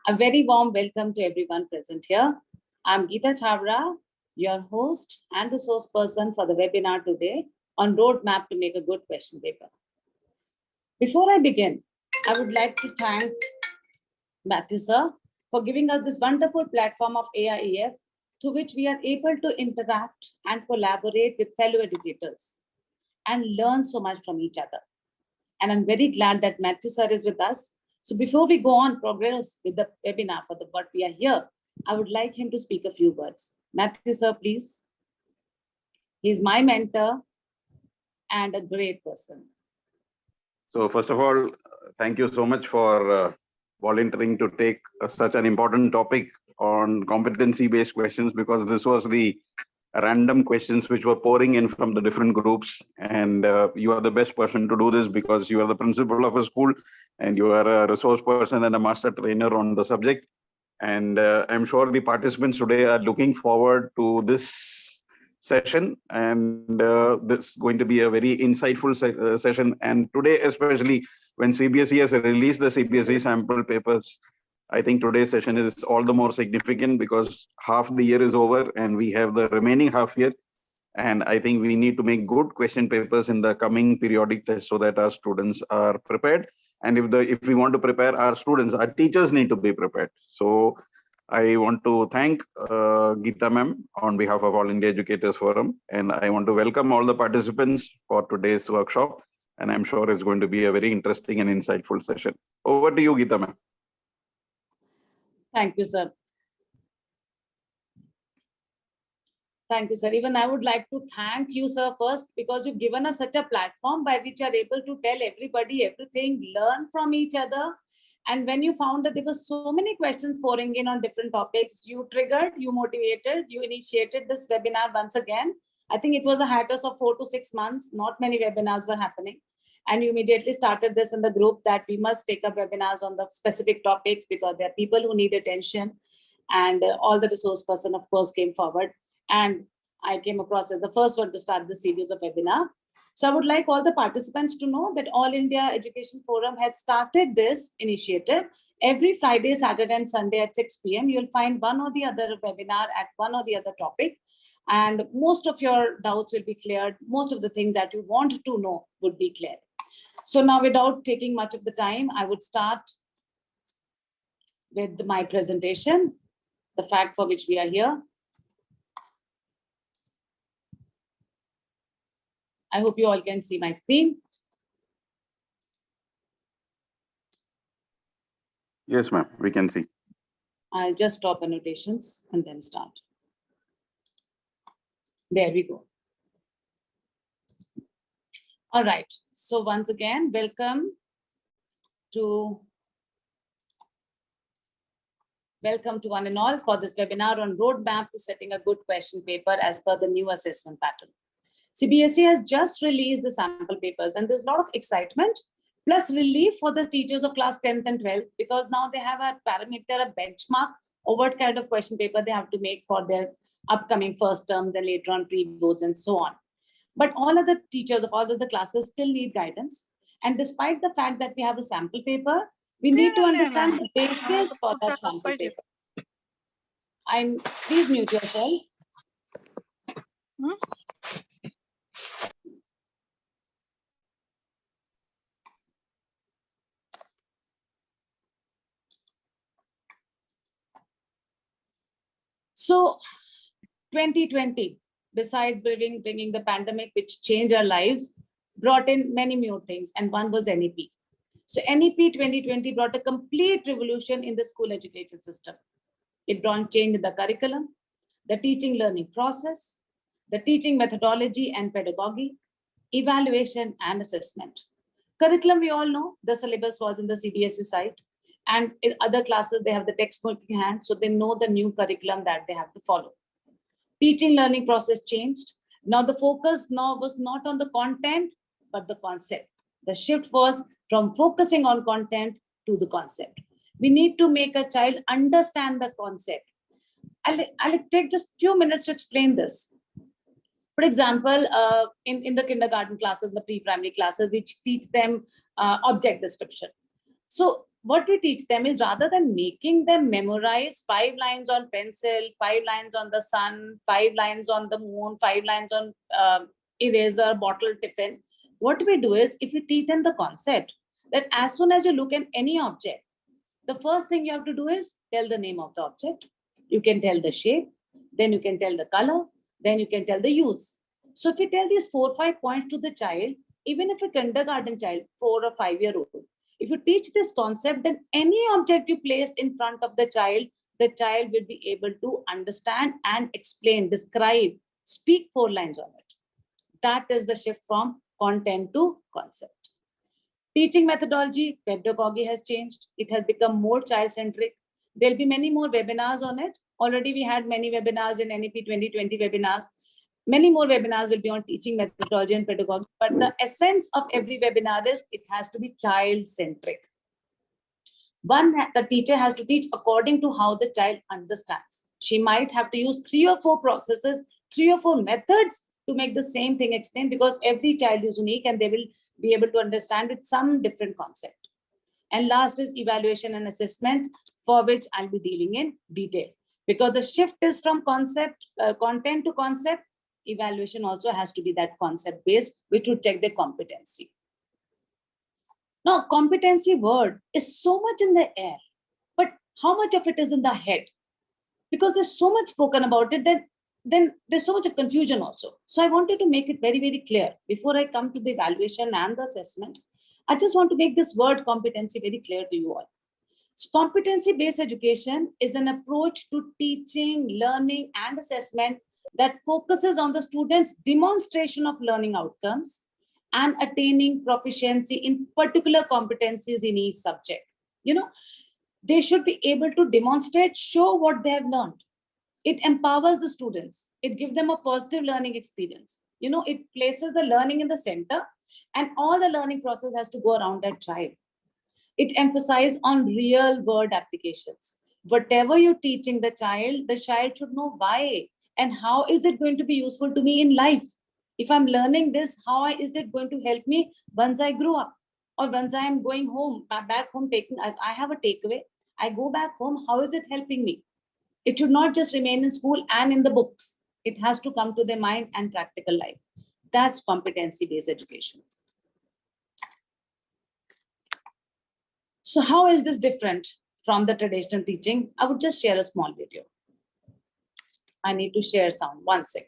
A very warm welcome to everyone present here. I'm Geeta Chhabra, your host and resource person for the webinar today on Roadmap to Make a Good Question Paper. Before I begin, I would like to thank Matthew sir for giving us this wonderful platform of AIEF through which we are able to interact and collaborate with fellow educators and learn so much from each other. And I'm very glad that Matthew sir is with us. So before we go on progress with the webinar for what we are here, I would like him to speak a few words. Matthew sir, please. He's my mentor and a great person. So first of all, thank you so much for volunteering to take such an important topic on competency-based questions, because this was the random questions which were pouring in from the different groups, and you are the best person to do this because you are the principal of a school and you are a resource person and a master trainer on the subject. And I'm sure the participants today are looking forward to this session, and this is going to be a very insightful session. And today, especially when CBSE has released the CBSE sample papers, I think today's session is all the more significant because half the year is over and we have the remaining half year. And I think we need to make good question papers in the coming periodic tests so that our students are prepared. And if we want to prepare our students, our teachers need to be prepared. So I want to thank Geeta ma'am on behalf of All India Educators Forum. And I want to welcome all the participants for today's workshop. And I'm sure it's going to be a very interesting and insightful session. Over to you, Geeta ma'am. Thank you, sir. Thank you, sir. Even I would like to thank you, sir, first, because you've given us such a platform by which you are able to tell everybody everything, learn from each other. And when you found that there were so many questions pouring in on different topics, you triggered, you motivated, you initiated this webinar once again. I think it was a hiatus of 4 to 6 months. Not many webinars were happening. And you immediately started this in the group that we must take up webinars on the specific topics because there are people who need attention. And all the resource person, of course, came forward. And I came across as the first one to start the series of webinar. So I would like all the participants to know that All India Education Forum has started this initiative. Every Friday, Saturday, and Sunday at 6 p.m. You'll find one or the other webinar at one or the other topic. And most of your doubts will be cleared. Most of the things that you want to know would be clear. So now, without taking much of the time, I would start with my presentation, the fact for which we are here. I hope you all can see my screen. Yes, ma'am, we can see. I'll just stop annotations and then start. There we go. All right. So once again, welcome to one and all for this webinar on roadmap to setting a good question paper as per the new assessment pattern. CBSE has just released the sample papers and there's a lot of excitement plus relief for the teachers of class 10th and 12th because now they have a parameter, a benchmark of what kind of question paper they have to make for their upcoming first terms and later on pre-boards and so on. But all of the teachers of all of the classes still need guidance. And despite the fact that we have a sample paper, we need to understand the basis for that sample paper. Please mute yourself. So 2020, besides bringing the pandemic, which changed our lives, brought in many new things, and one was NEP. So NEP 2020 brought a complete revolution in the school education system. It brought change in the curriculum, the teaching learning process, the teaching methodology and pedagogy, evaluation and assessment. Curriculum, we all know, the syllabus was in the CBSE site, and in other classes, they have the textbook in hand, so they know the new curriculum that they have to follow. Teaching learning process changed. Now the focus was not on the content, but the concept. The shift was from focusing on content to the concept. We need to make a child understand the concept. I'll take just a few minutes to explain this. For example, in the kindergarten classes, the pre-primary classes, which teach them object description. So what we teach them is, rather than making them memorize 5 lines on pencil, 5 lines on the sun, 5 lines on the moon, 5 lines on eraser, bottle, tiffin, what we do is, if we teach them the concept that as soon as you look at any object, the first thing you have to do is tell the name of the object. You can tell the shape, then you can tell the color, then you can tell the use. So if you tell these 4 or 5 points to the child, even if a kindergarten child, 4 or 5-year-old, if you teach this concept, then any object you place in front of the child will be able to understand and explain, describe, speak 4 lines on it. That is the shift from content to concept. Teaching methodology, pedagogy has changed. It has become more child-centric. There'll be many more webinars on it. Already we had many webinars in NEP 2020 webinars. Many more webinars will be on teaching methodology and pedagogy. But the essence of every webinar is it has to be child-centric. One, the teacher has to teach according to how the child understands. She might have to use 3 or 4 processes, 3 or 4 methods to make the same thing explained, because every child is unique and they will be able to understand with some different concept. And last is evaluation and assessment, for which I'll be dealing in detail. Because the shift is from content to concept, evaluation also has to be that concept based, which would check the competency. Now, competency word is so much in the air, but how much of it is in the head? Because there's so much spoken about it that then there's so much of confusion also. So I wanted to make it very, very clear. Before I come to the evaluation and the assessment, I just want to make this word competency very clear to you all. So competency-based education is an approach to teaching, learning, and assessment that focuses on the students' demonstration of learning outcomes and attaining proficiency in particular competencies in each subject. They should be able to demonstrate, show what they have learned. It empowers the students. It gives them a positive learning experience. It places the learning in the center, and all the learning process has to go around that child. It emphasizes on real world applications. Whatever you're teaching the child should know why and how is it going to be useful to me in life. If I'm learning this, how is it going to help me once I grow up, or once I am going home, back home, I have a takeaway, I go back home, how is it helping me? It should not just remain in school and in the books. It has to come to their mind and practical life. That's competency-based education. So how is this different from the traditional teaching? I would just share a small video. I need to share sound. 1 second.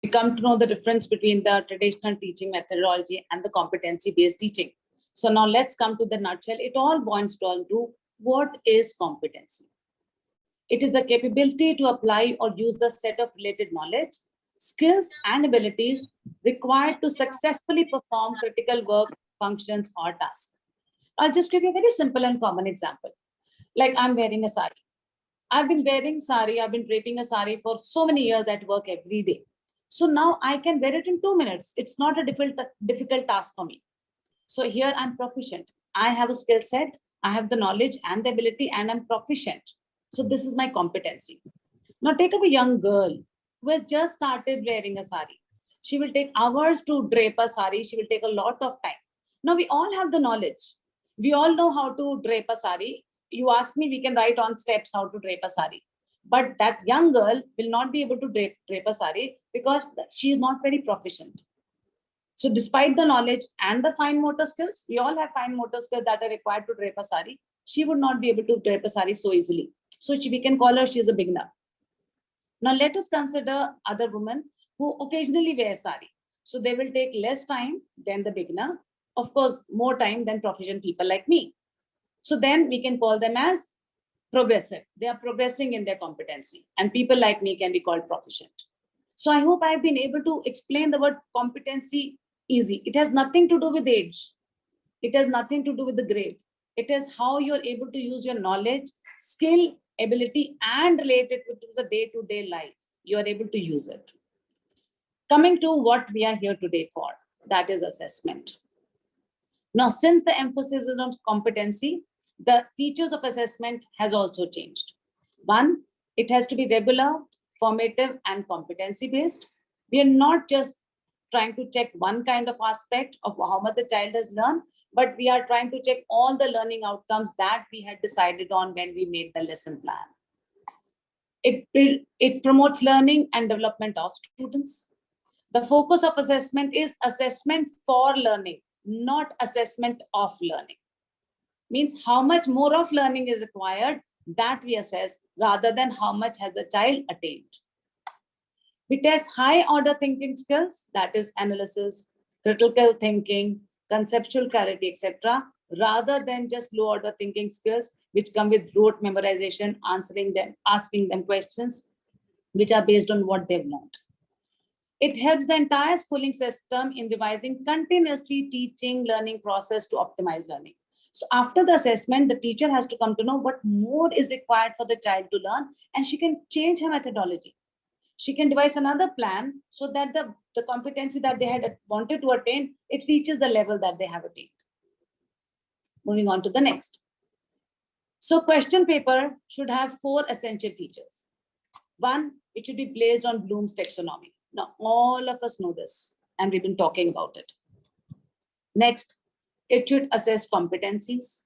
We come to know the difference between the traditional teaching methodology and the competency-based teaching. So now let's come to the nutshell. It all boils down to what is competency. It is the capability to apply or use the set of related knowledge, skills, and abilities required to successfully perform critical work, functions, or tasks. I'll just give you a very simple and common example. Like I'm wearing a sari. I've been wearing sari, I've been draping a sari for so many years at work every day. So now I can wear it in 2 minutes. It's not a difficult task for me. So here I'm proficient. I have a skill set, I have the knowledge and the ability, and I'm proficient. So this is my competency. Now take up a young girl who has just started wearing a sari. She will take hours to drape a sari. She will take a lot of time. Now we all have the knowledge. We all know how to drape a sari. You ask me, we can write on steps how to drape a sari. But that young girl will not be able to drape a sari because she is not very proficient. So despite the knowledge and the fine motor skills, we all have fine motor skills that are required to drape a sari. She would not be able to drape a sari so easily. So we can call her, she is a beginner. Now let us consider other women who occasionally wear sari. So they will take less time than the beginner. Of course, more time than proficient people like me. So then we can call them as progressive. They are progressing in their competency. And people like me can be called proficient. So I hope I've been able to explain the word competency easy. It has nothing to do with age. It has nothing to do with the grade. It is how you're able to use your knowledge, skill, ability, and relate it to the day-to-day life. You are able to use it. Coming to what we are here today for, that is assessment. Now, since the emphasis is on competency, the features of assessment has also changed. One, it has to be regular, formative, and competency based. We are not just trying to check one kind of aspect of how much the child has learned, but we are trying to check all the learning outcomes that we had decided on when we made the lesson plan. It promotes learning and development of students. The focus of assessment is assessment for learning, not assessment of learning. Means how much more of learning is required that we assess rather than how much has the child attained. We test high order thinking skills, that is analysis, critical thinking, conceptual clarity, etc., rather than just low order thinking skills, which come with rote memorization, asking them questions, which are based on what they've learned. It helps the entire schooling system in revising continuously teaching learning process to optimize learning. So after the assessment, the teacher has to come to know what more is required for the child to learn, and she can change her methodology. She can devise another plan so that the competency that they had wanted to attain, it reaches the level that they have attained. Moving on to the next. So question paper should have 4 essential features. One, it should be based on Bloom's taxonomy. Now, all of us know this, and we've been talking about it. Next, it should assess competencies.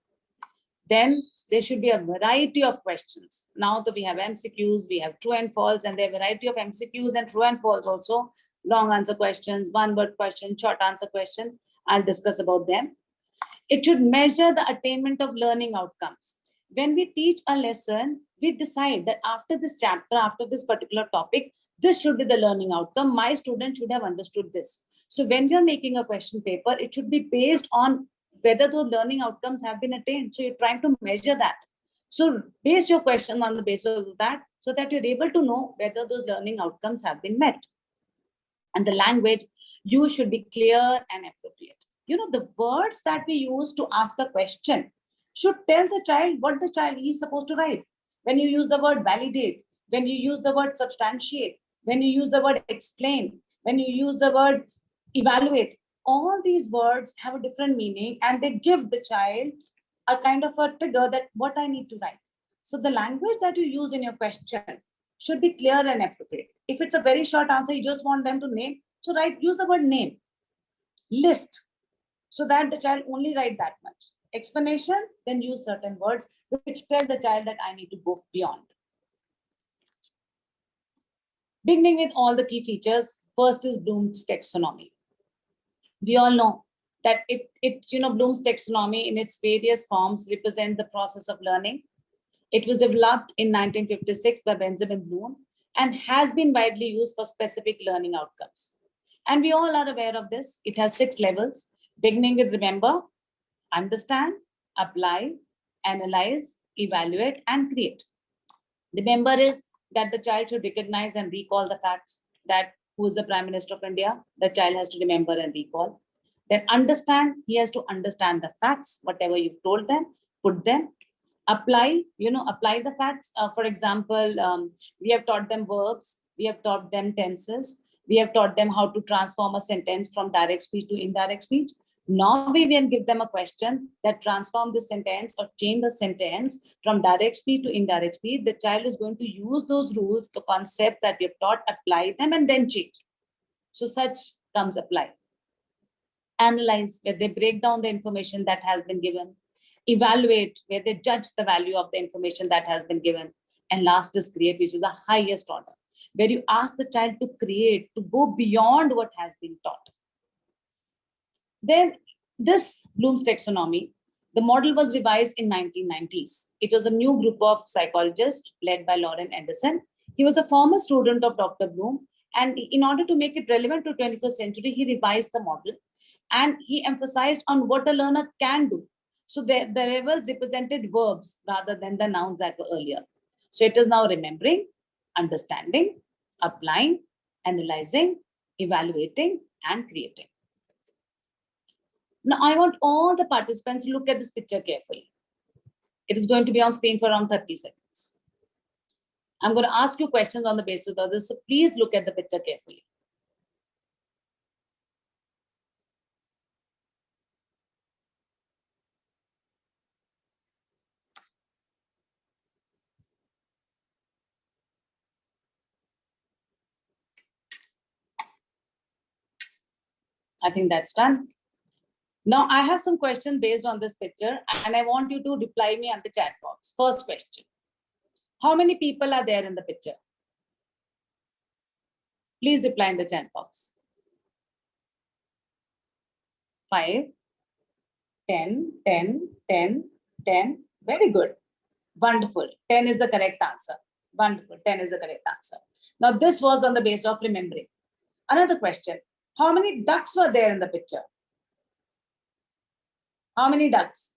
Then there should be a variety of questions. Now that we have MCQs, we have true and false, and there are a variety of MCQs and true and false also. Long answer questions, one word question, short answer question. I'll discuss about them. It should measure the attainment of learning outcomes. When we teach a lesson, we decide that after this chapter, after this particular topic, this should be the learning outcome. My student should have understood this. So when you're making a question paper, it should be based on whether those learning outcomes have been attained. So you're trying to measure that. So base your question on the basis of that so that you're able to know whether those learning outcomes have been met. And the language used should be clear and appropriate. You know, the words that we use to ask a question should tell the child what the child is supposed to write. When you use the word validate, when you use the word substantiate, when you use the word explain, when you use the word evaluate, all these words have a different meaning and they give the child a kind of a trigger that what I need to write. So the language that you use in your question should be clear and appropriate. If it's a very short answer, you just want them to name, so use the word name. List, so that the child only write that much. Explanation, then use certain words which tell the child that I need to go beyond. Beginning with all the key features, first is Bloom's taxonomy. We all know that Bloom's taxonomy in its various forms represent the process of learning. It was developed in 1956 by Benjamin Bloom and has been widely used for specific learning outcomes. And we all are aware of this. It has 6 levels, beginning with remember, understand, apply, analyze, evaluate, and create. Remember is that the child should recognize and recall the facts, that who is the Prime Minister of India, the child has to remember and recall. Then understand, he has to understand the facts, whatever you've told them, put them, apply, apply the facts. For example, we have taught them verbs, we have taught them tenses, we have taught them how to transform a sentence from direct speech to indirect speech. Now we can give them a question that transform the sentence or change the sentence from direct speech to indirect speech. The child is going to use those rules, the concepts that we have taught, apply them, and then change. So such comes apply. Analyze, where they break down the information that has been given. Evaluate, where they judge the value of the information that has been given. And last is create, which is the highest order, where you ask the child to create, to go beyond what has been taught. Then this Bloom's taxonomy, the model was revised in 1990s. It was a new group of psychologists led by Lauren Anderson. He was a former student of Dr. Bloom, and in order to make it relevant to 21st century, he revised the model and he emphasized on what a learner can do. So the levels represented verbs rather than the nouns that were earlier. So it is now remembering, understanding, applying, analyzing, evaluating, and creating. Now, I want all the participants to look at this picture carefully. It is going to be on screen for around 30 seconds. I'm going to ask you questions on the basis of this, so please look at the picture carefully. I think that's done. Now, I have some questions based on this picture, and I want you to reply me on the chat box. First question. How many people are there in the picture? Please reply in the chat box. 5, 10, 10, 10, 10. Very good. Wonderful. 10 is the correct answer. Wonderful. 10 is the correct answer. Now, this was on the basis of remembering. Another question. How many ducks were there in the picture? How many ducks?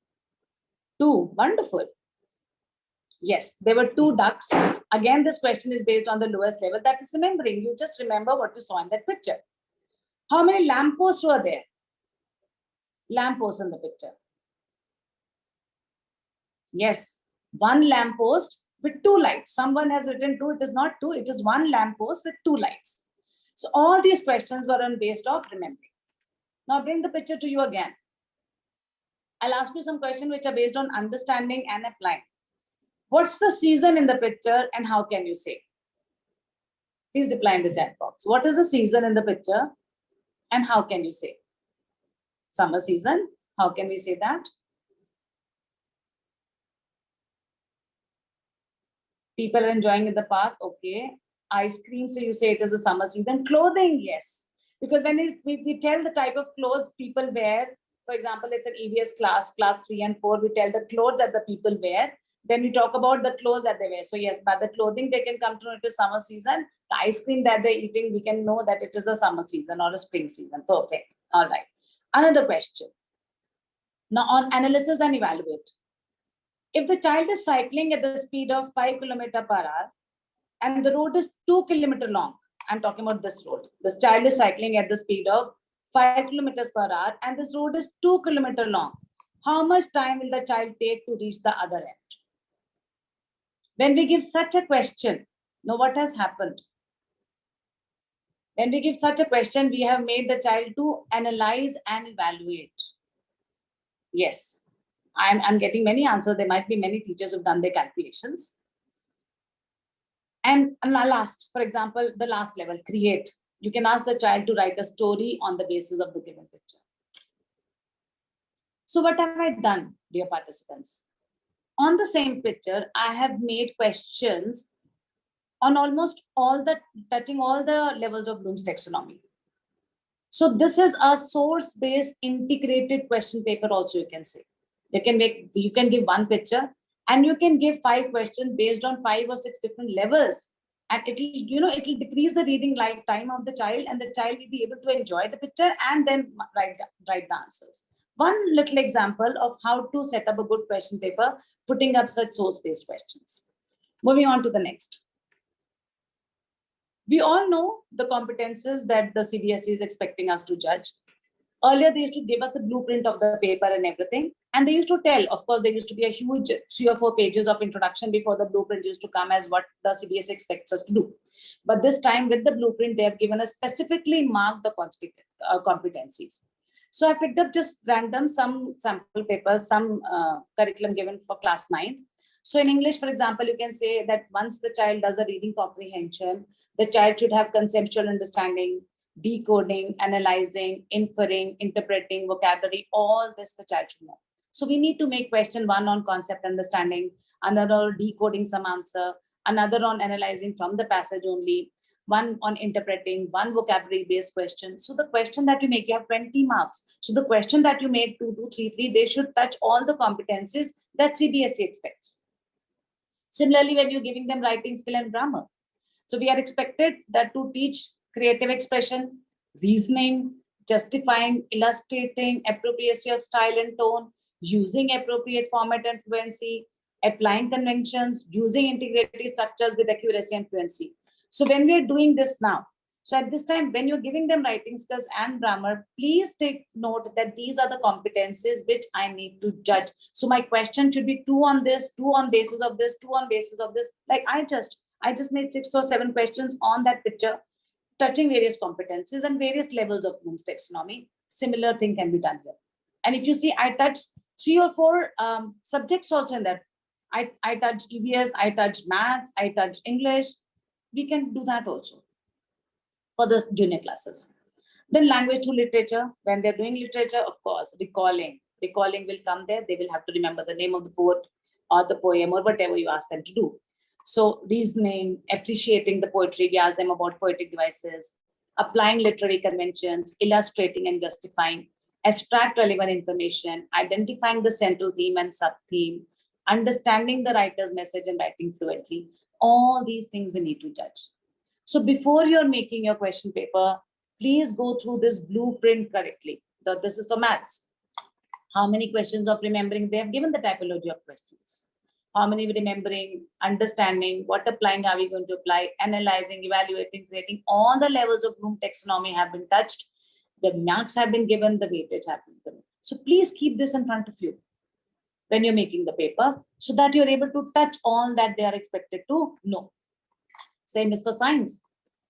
2. Wonderful. Yes, there were 2 ducks. Again, this question is based on the lowest level. That is remembering. You just remember what you saw in that picture. How many lampposts were there? Lampposts in the picture. Yes, 1 lamppost with 2 lights. Someone has written 2. It is not 2. It is 1 lamppost with 2 lights. So all these questions were on based of remembering. Now bring the picture to you again. I'll ask you some questions which are based on understanding and applying. What's the season in the picture and how can you say? Please reply in the chat box. What is the season in the picture and how can you say? Summer season. How can we say that? People are enjoying in the park. Okay. Ice cream. So you say it is a summer season. Clothing. Yes. Because when we tell the type of clothes people wear, for example, it's an EVS class 3 and 4. We tell the clothes that the people wear. Then we talk about the clothes that they wear. So yes, by the clothing, they can come to know it is summer season. The ice cream that they're eating, we can know that it is a summer season or a spring season. Perfect. All right. Another question. Now on analysis and evaluate. If the child is cycling at the speed of 5 km per hour and the road is 2 km long, I'm talking about this road. This child is cycling at the speed of 5 kilometers per hour and this road is 2 km long. How much time will the child take to reach the other end? When we give such a question, now what has happened? When we give such a question, we have made the child to analyze and evaluate. Yes, I'm getting many answers. There might be many teachers who've done their calculations. And last, for example, the last level, create. You can ask the child to write a story on the basis of the given picture. So what have I done, dear participants? On the same picture, I have made questions on almost touching all the levels of Bloom's taxonomy. So this is a source-based integrated question paper also, you can say. You can give 1 picture and you can give 5 questions based on 5 or 6 different levels. And it will decrease the reading lifetime of the child and the child will be able to enjoy the picture and then write the answers. One little example of how to set up a good question paper, putting up such source-based questions. Moving on to the next. We all know the competences that the CBSE is expecting us to judge. Earlier, they used to give us a blueprint of the paper and everything. And they used to tell, of course, there used to be a huge 3 or 4 pages of introduction before the blueprint used to come as what the CBSE expects us to do. But this time with the blueprint, they have given us specifically marked the competencies. So I picked up just random some sample papers, some curriculum given for class 9th. So in English, for example, you can say that once the child does the reading comprehension, the child should have conceptual understanding, decoding, analyzing, inferring, interpreting, vocabulary, all this the child should know. So we need to make question 1 on concept understanding, another on decoding some answer, another on analyzing from the passage only, 1 on interpreting, 1 vocabulary based question. So the question that you make, you have 20 marks. So the question that you make 2, 2, 3, 3, they should touch all the competencies that CBSE expects. Similarly, when you're giving them writing skill and grammar, so we are expected that to teach creative expression, reasoning, justifying, illustrating, appropriacy of style and tone, using appropriate format and fluency, applying conventions, using integrated structures with accuracy and fluency. So when we are doing this now, so at this time, when you're giving them writing skills and grammar, please take note that these are the competencies which I need to judge. So my question should be 2 on this, 2 on basis of this, 2 on basis of this. Like I just made 6 or 7 questions on that picture, touching various competencies and various levels of Bloom's taxonomy. Similar thing can be done here. And if you see, I touched 3 or 4 subjects also in that. I touched EVS, I touched maths, I touched English. We can do that also for the junior classes. Then language through literature. When they're doing literature, of course, recalling will come there. They will have to remember the name of the poet or the poem or whatever you ask them to do. So reasoning, appreciating the poetry, we ask them about poetic devices, applying literary conventions, illustrating and justifying, extract relevant information, identifying the central theme and sub-theme, understanding the writer's message and writing fluently. All these things we need to judge. So before you're making your question paper, please go through this blueprint correctly. So this is for maths. How many questions of remembering? They have given the typology of questions. How many remembering, understanding, what applying are we going to apply, analyzing, evaluating, creating, all the levels of Bloom taxonomy have been touched. The marks have been given, the weightage have been given. So please keep this in front of you when you're making the paper so that you're able to touch all that they are expected to know. Same is for science.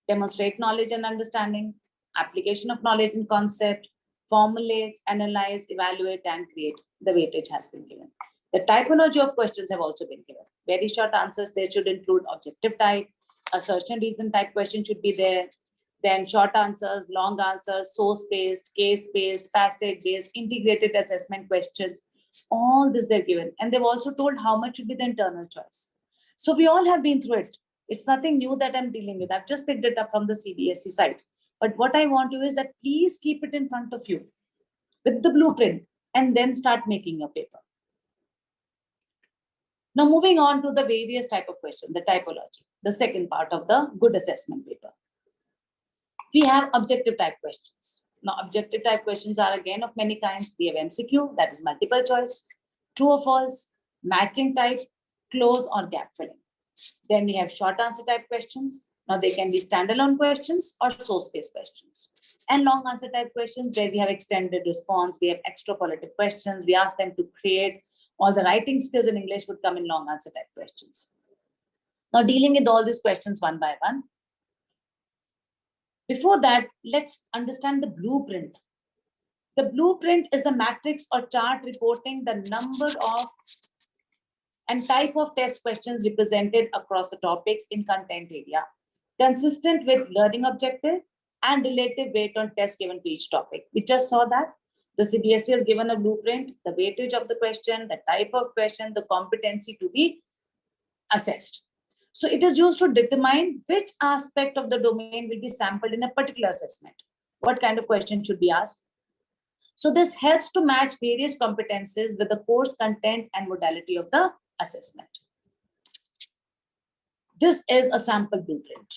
Demonstrate knowledge and understanding, application of knowledge and concept, formulate, analyze, evaluate, and create. The weightage has been given. The typology of questions have also been given. Very short answers, they should include objective type, assertion reason type question should be there. Then short answers, long answers, source-based, case-based, passage-based, integrated assessment questions. All this they're given. And they've also told how much should be the internal choice. So we all have been through it. It's nothing new that I'm dealing with. I've just picked it up from the CBSE site. But what I want you is that please keep it in front of you with the blueprint and then start making your paper. Now, moving on to the various type of questions, the typology, the second part of the good assessment paper. We have objective type questions. Now, objective type questions are again of many kinds. We have MCQ, that is multiple choice, true or false, matching type, close or gap filling. Then we have short answer type questions. Now, they can be standalone questions or source-based questions. And long answer type questions where we have extended response, we have extrapolative questions, we ask them to create. All the writing skills in English would come in long answer type questions. Now, dealing with all these questions one by one. Before that, let's understand the blueprint. The blueprint is the matrix or chart reporting the number of and type of test questions represented across the topics in content area, consistent with learning objective and relative weight on tests given to each topic. We just saw that. The CBSE has given a blueprint, the weightage of the question, the type of question, the competency to be assessed. So it is used to determine which aspect of the domain will be sampled in a particular assessment. What kind of question should be asked? So this helps to match various competencies with the course content and modality of the assessment. This is a sample blueprint.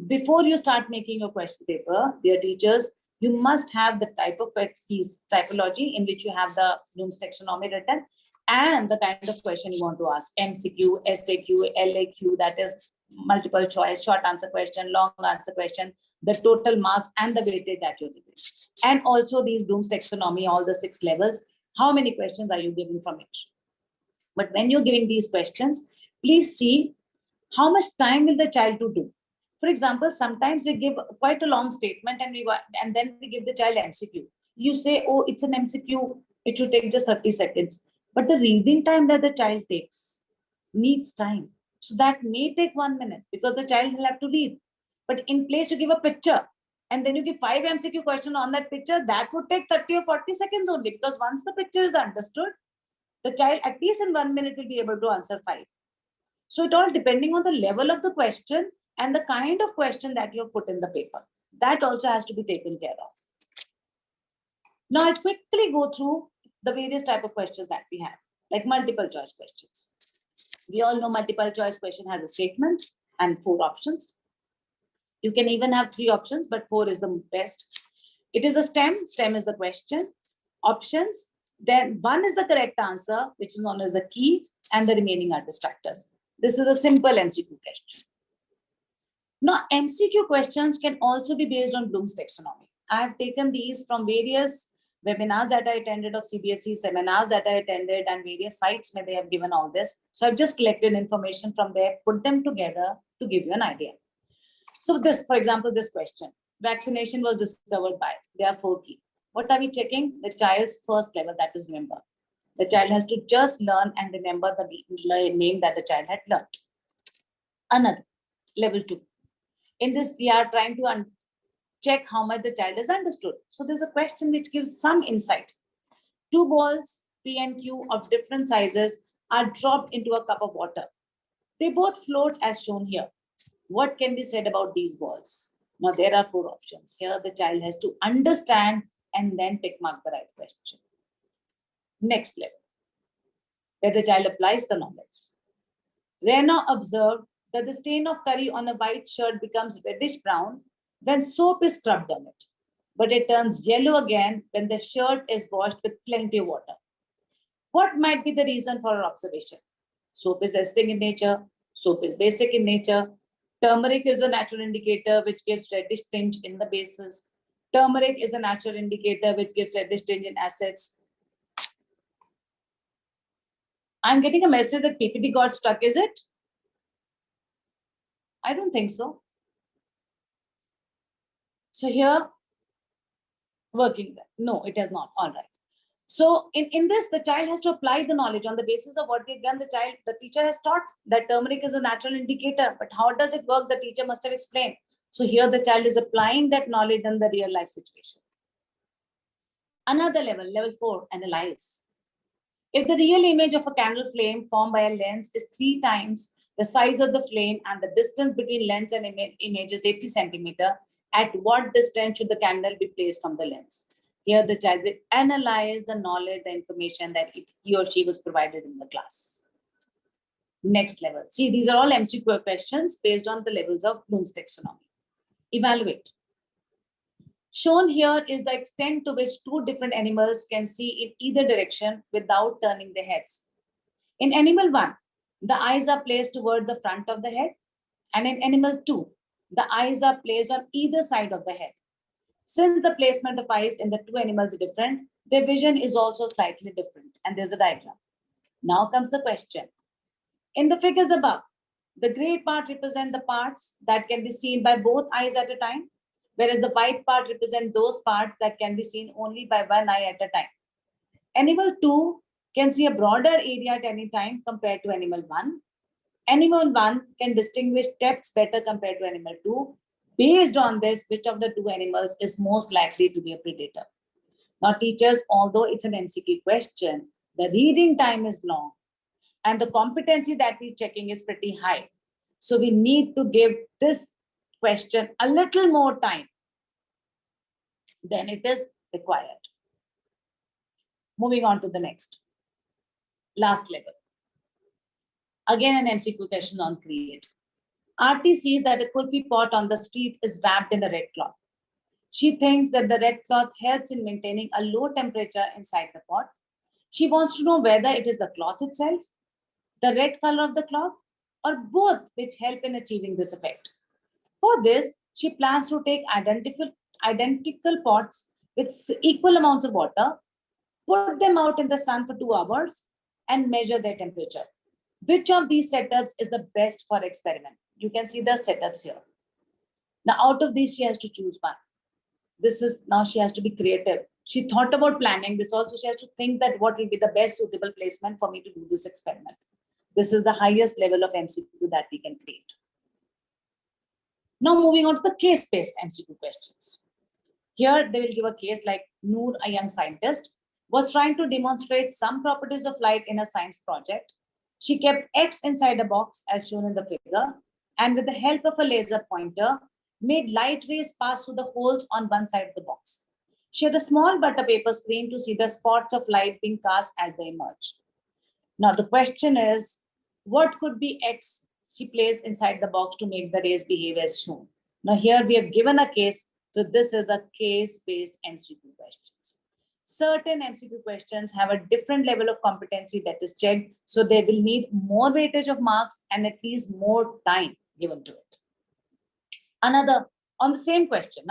Before you start making your question paper, dear teachers, you must have the type of piece typology in which you have the Bloom's taxonomy written and the kind of question you want to ask: MCQ, SAQ, LAQ, that is multiple choice, short answer question, long answer question, the total marks and the weightage that you're giving. And also these Bloom's taxonomy, all the 6 levels, how many questions are you giving from it? But when you're giving these questions, please see how much time will the child to do. For example, sometimes we give quite a long statement and then we give the child MCQ. You say, oh, it's an MCQ, it should take just 30 seconds. But the reading time that the child takes needs time. So that may take 1 minute because the child will have to read. But in place, you give a picture and then you give 5 MCQ questions on that picture, that would take 30 or 40 seconds only, because once the picture is understood, the child at least in 1 minute will be able to answer 5. So it all depending on the level of the question and the kind of question that you put in the paper. That also has to be taken care of. Now I'll quickly go through the various type of questions that we have, like multiple choice questions. We all know multiple choice question has a statement and 4 options. You can even have 3 options, but 4 is the best. It is a stem. Stem is the question. Options. Then 1 is the correct answer, which is known as the key, and the remaining are distractors. This is a simple MCQ question. Now, MCQ questions can also be based on Bloom's taxonomy. I have taken these from various webinars that I attended of CBSE, seminars that I attended, and various sites where they have given all this. So I've just collected information from there, put them together to give you an idea. So this, for example, this question, vaccination was discovered by, there are 4 key. What are we checking? The child's first level, that is remember. The child has to just learn and remember the name that the child had learned. Another, level 2. In this, we are trying to check how much the child has understood. So there's a question which gives some insight. 2 balls, P and Q of different sizes, are dropped into a cup of water. They both float as shown here. What can be said about these balls? Now there are 4 options. Here the child has to understand and then tick mark the right question. Next level, where the child applies the knowledge. Rena observed that the stain of curry on a white shirt becomes reddish brown when soap is scrubbed on it, but it turns yellow again when the shirt is washed with plenty of water. What might be the reason for our observation? Soap is acidic in nature. Soap is basic in nature. Turmeric is a natural indicator which gives reddish tinge in the bases. Turmeric is a natural indicator which gives reddish tinge in acids. I'm getting a message that PPT got stuck, is it? I don't think so. So here, working there. No, it has not. All right. So in this, the child has to apply the knowledge on the basis of what we've done. The teacher has taught that turmeric is a natural indicator, but how does it work? The teacher must have explained. So here the child is applying that knowledge in the real life situation. Another level, level 4, analyze. If the real image of a candle flame formed by a lens is 3 times the size of the flame and the distance between lens and image is 80 centimeter, at what distance should the candle be placed from the lens? Here the child will analyze the knowledge, the information that he or she was provided in the class. Next level. See, these are all MCQ questions based on the levels of Bloom's taxonomy. Evaluate. Shown here is the extent to which 2 different animals can see in either direction without turning their heads. In animal 1, the eyes are placed toward the front of the head, and in animal 2, the eyes are placed on either side of the head. Since the placement of eyes in the 2 animals is different, their vision is also slightly different, and there's a diagram. Now comes the question. In the figures above, the gray part represents the parts that can be seen by both eyes at a time, whereas the white part represents those parts that can be seen only by one eye at a time. Animal 2 can see a broader area at any time compared to animal 1. Animal 1 can distinguish depths better compared to animal 2. Based on this, which of the 2 animals is most likely to be a predator? Now, teachers, although it's an MCQ question, the reading time is long and the competency that we're checking is pretty high. So we need to give this question a little more time than it is required. Moving on to the next. Last level. Again, an MCQ question on create. Aarti sees that a kulfi pot on the street is wrapped in a red cloth. She thinks that the red cloth helps in maintaining a low temperature inside the pot. She wants to know whether it is the cloth itself, the red color of the cloth, or both which help in achieving this effect. For this, she plans to take identical pots with equal amounts of water, put them out in the sun for 2 hours, and measure their temperature. Which of these setups is the best for experiment? You can see the setups here. Now, out of these, she has to choose one. This is now she has to be creative. She thought about planning this also. She has to think that what will be the best suitable placement for me to do this experiment. This is the highest level of MCQ that we can create. Now moving on to the case-based MCQ questions. Here they will give a case like Noor, a young scientist, was trying to demonstrate some properties of light in a science project. She kept X inside a box as shown in the figure, and with the help of a laser pointer, made light rays pass through the holes on one side of the box. She had a small butter paper screen to see the spots of light being cast as they emerge. Now the question is, what could be X she placed inside the box to make the rays behave as shown? Now here we have given a case, so this is a case-based MCQ questions. Certain MCQ questions have a different level of competency that is checked, so they will need more weightage of marks and at least more time given to it. Another, on the same question,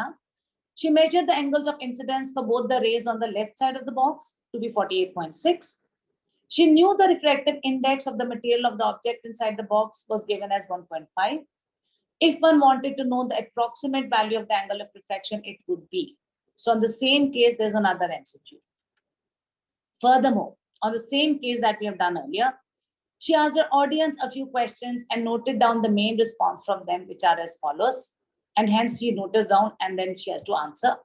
she measured the angles of incidence for both the rays on the left side of the box to be 48.6. She knew the refractive index of the material of the object inside the box was given as 1.5. If one wanted to know the approximate value of the angle of refraction, it would be. So on the same case, there's another MCQ. Furthermore, on the same case that we have done earlier, she asked her audience a few questions and noted down the main response from them, which are as follows. And hence she notes down and then she has to answer.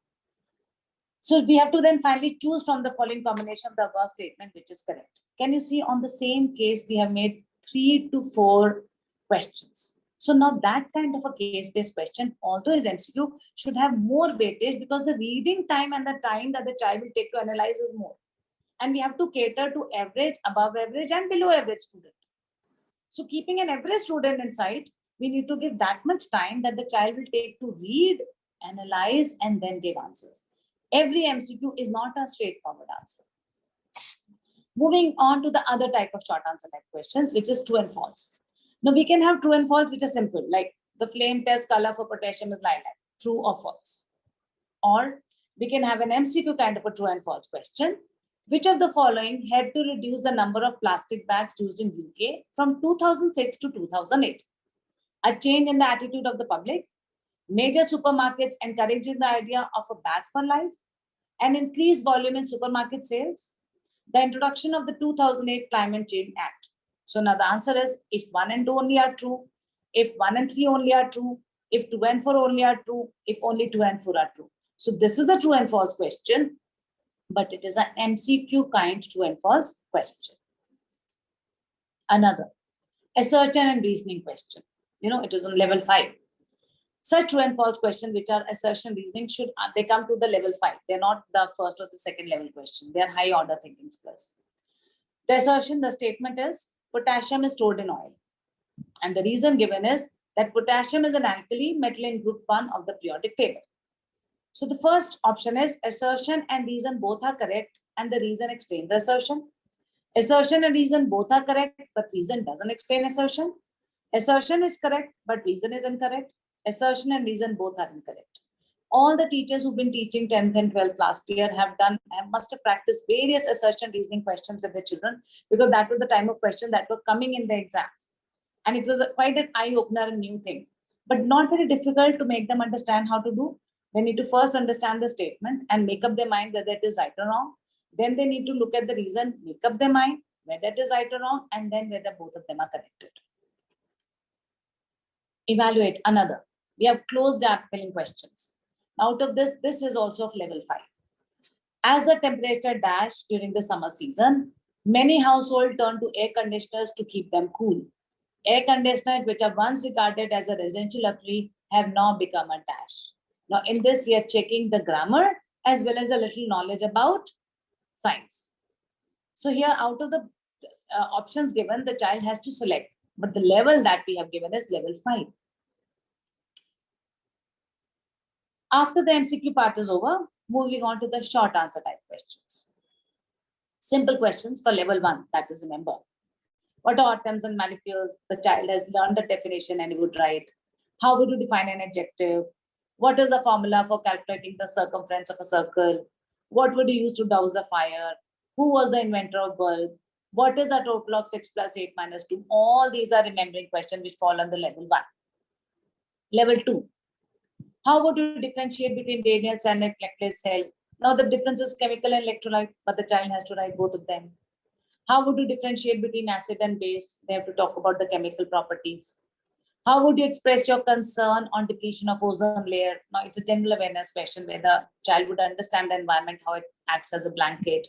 So we have to then finally choose from the following combination of the above statement, which is correct. Can you see on the same case, we have made 3 to 4 questions. So now that kind of a case-based question, although is MCQ, should have more weightage because the reading time and the time that the child will take to analyze is more. And we have to cater to average, above average, and below average student. So keeping an average student in sight, we need to give that much time that the child will take to read, analyze, and then give answers. Every MCQ is not a straightforward answer. Moving on to the other type of short answer type questions, which is true and false. Now we can have true and false, which are simple, like the flame test color for potassium is lilac, true or false. Or we can have an MCQ kind of a true and false question. Which of the following helped to reduce the number of plastic bags used in UK from 2006 to 2008? A change in the attitude of the public, major supermarkets encouraging the idea of a bag for life, an increased volume in supermarket sales, the introduction of the 2008 Climate Change Act. So now the answer is if 1 and 2 only are true, if 1 and 3 only are true, if 2 and 4 only are true, if only 2 and 4 are true. So this is the true and false question, but it is an MCQ kind true and false question. Another, assertion and reasoning question. It is on level 5. Such true and false questions, which are assertion reasoning, they come to the level 5. They're not the first or the second level question. They're high order thinking skills. The assertion, the statement is potassium is stored in oil. And the reason given is that potassium is an alkali metal in group 1 of the periodic table. So the first option is assertion and reason both are correct, and the reason explains the assertion. Assertion and reason both are correct, but reason doesn't explain assertion. Assertion is correct, but reason is incorrect. Assertion and reason both are incorrect. All the teachers who've been teaching 10th and 12th last year must have practiced various assertion reasoning questions with the children, because that was the time of question that were coming in the exams. And it was quite an eye-opener and new thing, but not very difficult to make them understand how to do. They need to first understand the statement and make up their mind whether it is right or wrong. Then they need to look at the reason, make up their mind whether it is right or wrong, and then whether both of them are connected. Evaluate another. We have closed gap filling questions. Out of this is also of level 5. As the temperature dashed during the summer season, many households turned to air conditioners to keep them cool. Air conditioners, which are once regarded as a residential luxury, have now become a dash. Now, in this, we are checking the grammar as well as a little knowledge about science. So here, out of the options given, the child has to select, but the level that we have given is level 5. After the MCQ part is over, moving on to the short answer type questions. Simple questions for level 1, that is, remember. What are atoms and molecules? The child has learned the definition and he would write. How would you define an adjective? What is the formula for calculating the circumference of a circle? What would you use to douse a fire? Who was the inventor of bulb? What is the total of 6 plus 8 minus 2? All these are remembering questions which fall under level 1. Level 2. How would you differentiate between Daniel's and a Leclerc's cell? Now the difference is chemical and electrolyte, but the child has to write both of them. How would you differentiate between acid and base? They have to talk about the chemical properties. How would you express your concern on depletion of ozone layer? Now it's a general awareness question where the child would understand the environment, how it acts as a blanket.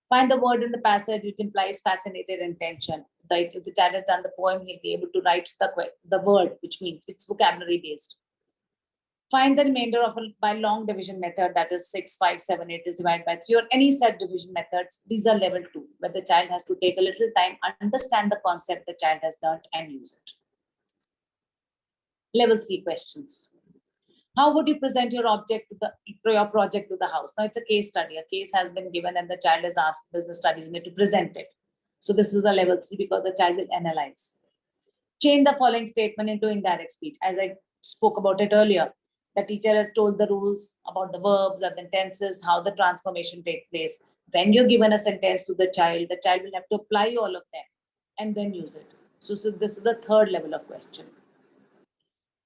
Find the word in the passage which implies fascinated intention. If the child has done the poem, he'll be able to write the word, which means it's vocabulary based. Find the remainder of by long division method, that is 6, 5, 7, 8 is divided by 3, or any set division methods. These are level 2, where the child has to take a little time, understand the concept the child has learned and use it. Level 3 questions. How would you present your project to the house? Now it's a case study. A case has been given and the child is asked business studies to present it. So this is the level 3 because the child will analyze. Change the following statement into indirect speech. As I spoke about it earlier, the teacher has told the rules about the verbs and the tenses, how the transformation takes place. When you're given a sentence to the child will have to apply all of them and then use it. So this is the third level of question.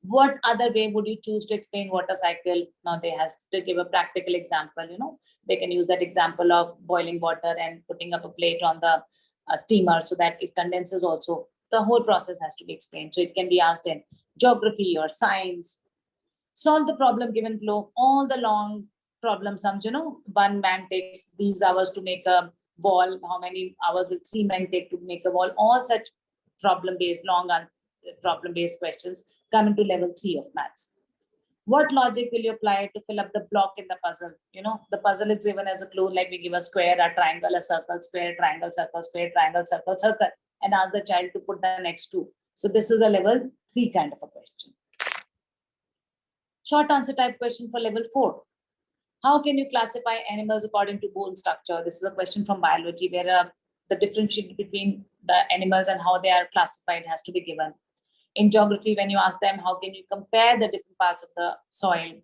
What other way would you choose to explain water cycle? Now they have to give a practical example. They can use that example of boiling water and putting up a plate on the steamer so that it condenses also. The whole process has to be explained. So it can be asked in geography or science. Solve the problem given below. All the long problem sums, one man takes these hours to make a wall. How many hours will 3 men take to make a wall? All such problem-based, problem-based questions come into level 3 of maths. What logic will you apply to fill up the block in the puzzle? The puzzle is given as a clue, like we give a square, a triangle, a circle, square, triangle, circle, square, triangle, circle, circle, and ask the child to put the next two. So this is a level 3 kind of a question. Short answer type question for level 4. How can you classify animals according to bone structure? This is a question from biology where the differentiation between the animals and how they are classified has to be given. In geography, when you ask them, how can you compare the different parts of the soil?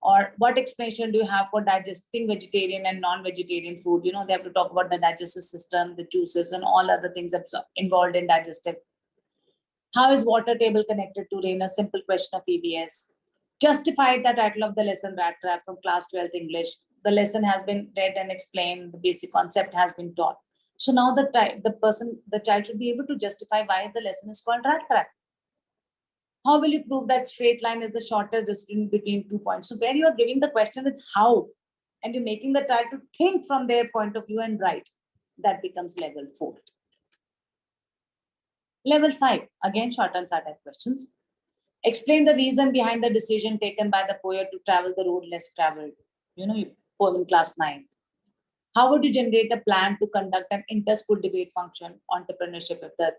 Or what explanation do you have for digesting vegetarian and non-vegetarian food? They have to talk about the digestive system, the juices, and all other things that's involved in digestive. How is water table connected to rain? A simple question of EBS. Justify the title of the lesson, Rat Trap, from class 12th English. The lesson has been read and explained. The basic concept has been taught. So now the child should be able to justify why the lesson is called Rat Trap. How will you prove that straight line is the shortest distance between 2 points? So where you are giving the question with how, and you're making the child to think from their point of view and write, that becomes level 4. Level 5, again, short answer type questions. Explain the reason behind the decision taken by the poet to travel the road less traveled. You poem in class 9. How would you generate a plan to conduct an inter-school debate function, entrepreneurship, if the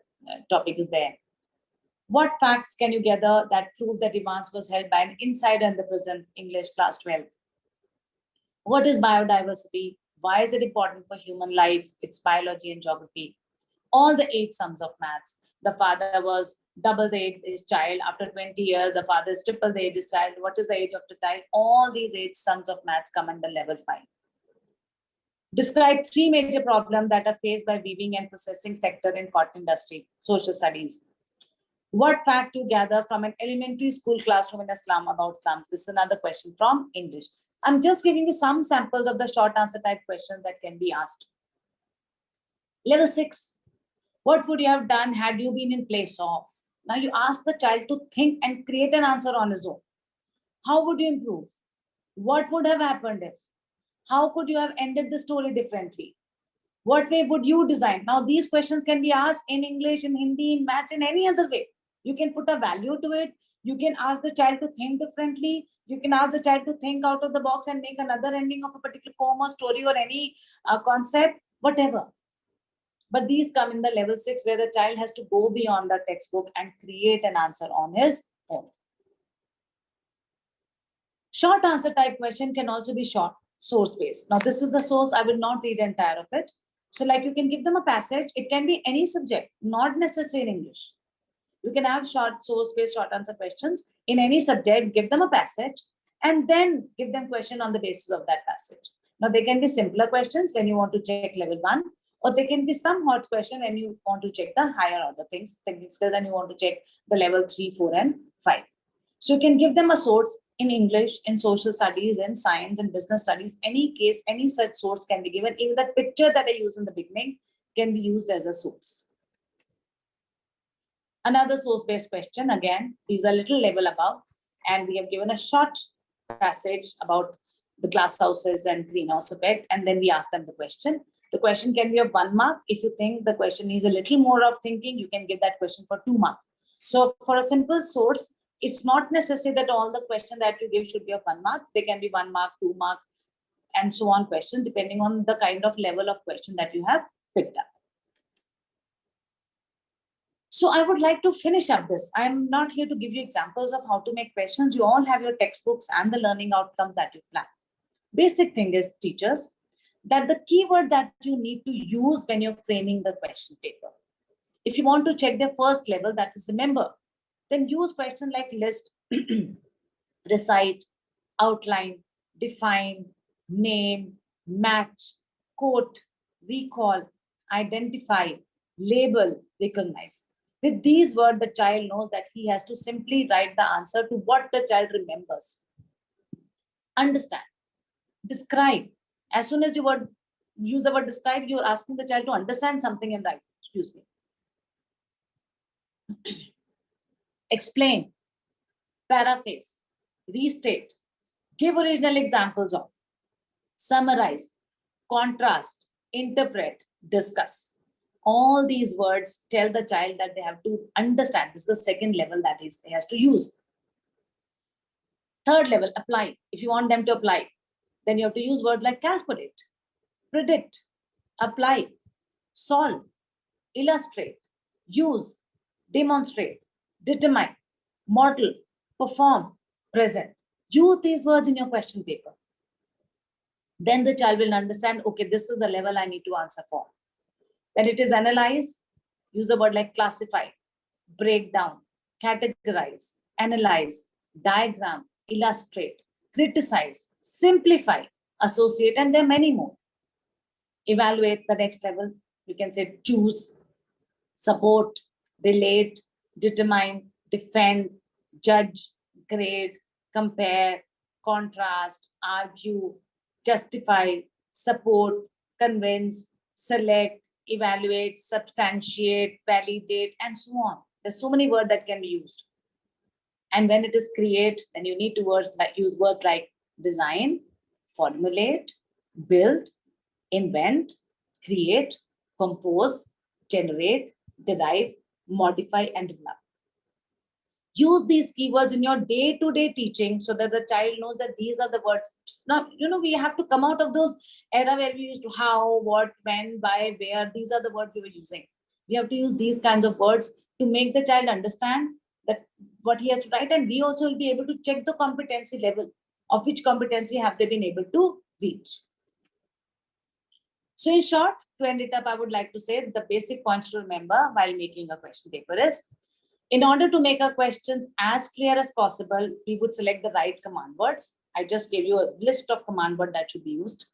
topic is there? What facts can you gather that prove that Evans was held by an insider in the prison, English class 12? What is biodiversity? Why is it important for human life? It's biology and geography. All the 8 sums of maths. The father was double the age of his child. After 20 years, the father is triple the age of his child. What is the age of the child? All these 8 sums of maths come under level 5. Describe 3 major problems that are faced by weaving and processing sector in cotton industry, social studies. What fact you gather from an elementary school classroom in a slum about slums? This is another question from English. I'm just giving you some samples of the short answer type questions that can be asked. Level 6. What would you have done had you been in place of? Now you ask the child to think and create an answer on his own. How would you improve? What would have happened if? How could you have ended the story differently? What way would you design? Now these questions can be asked in English, in Hindi, in maths, in any other way. You can put a value to it. You can ask the child to think differently. You can ask the child to think out of the box and make another ending of a particular poem or story or any concept, whatever. But these come in the level 6 where the child has to go beyond the textbook and create an answer on his own. Short answer type question can also be short. source based. Now, this is the source. I will not read the entire of it. So like you can give them a passage. It can be any subject, not necessarily in English. You can have short source based short answer questions in any subject, give them a passage and then give them question on the basis of that passage. Now they can be simpler questions when you want to check level 1, or they can be some hot question when you want to check the higher order things, technical skills, and you want to check the level 3, 4 and 5. So you can give them a source in English, in social studies, in science and business studies. Any case, any such source can be given. Even that picture that I used in the beginning can be used as a source. Another source-based question, again, these are little level above, and we have given a short passage about the glass houses and greenhouse effect, and then we ask them the question. The question can be of 1 mark. If you think the question needs a little more of thinking, you can give that question for 2 marks. So for a simple source, it's not necessary that all the question that you give should be of 1 mark. They can be 1 mark, 2 mark, and so on question, depending on the kind of level of question that you have picked up. So I would like to finish up this. I'm not here to give you examples of how to make questions. You all have your textbooks and the learning outcomes that you plan. Basic thing is, teachers, that the keyword that you need to use when you're framing the question paper. If you want to check the first level, that is remember, then use questions like list, recite, outline, define, name, match, quote, recall, identify, label, recognize. With these words, the child knows that he has to simply write the answer to what the child remembers. Understand, describe. As soon as you use the word describe, you're asking the child to understand something and write. Excuse me. Explain, paraphrase, restate, give original examples of, summarize, contrast, interpret, discuss. All these words tell the child that they have to understand. This is the second level that he has to use. Third level, apply. If you want them to apply, then you have to use words like calculate, predict, apply, solve, illustrate, use, demonstrate, determine, model, perform, present. Use these words in your question paper. Then the child will understand, okay, this is the level I need to answer for. When it is analyze, use the word like classify, break down, categorize, analyze, diagram, illustrate, criticize, simplify, associate, and there are many more. Evaluate, the next level, you can say choose, support, relate, determine, defend, judge, grade, compare, contrast, argue, justify, support, convince, select, evaluate, substantiate, validate, and so on. There's so many words that can be used. And when it is create, then you need to use words like design, formulate, build, invent, create, compose, generate, derive, modify, and develop. Use these keywords in your day-to-day teaching so that the child knows that these are the words. Now, we have to come out of those era where we used to how, what, when, why, where. These are the words we were using. We have to use these kinds of words to make the child understand that what he has to write. And we also will be able to check the competency level of which competency have they been able to reach. So in short, to end it up, I would like to say the basic points to remember while making a question paper is, in order to make our questions as clear as possible, we would select the right command words. I just gave you a list of command words that should be used.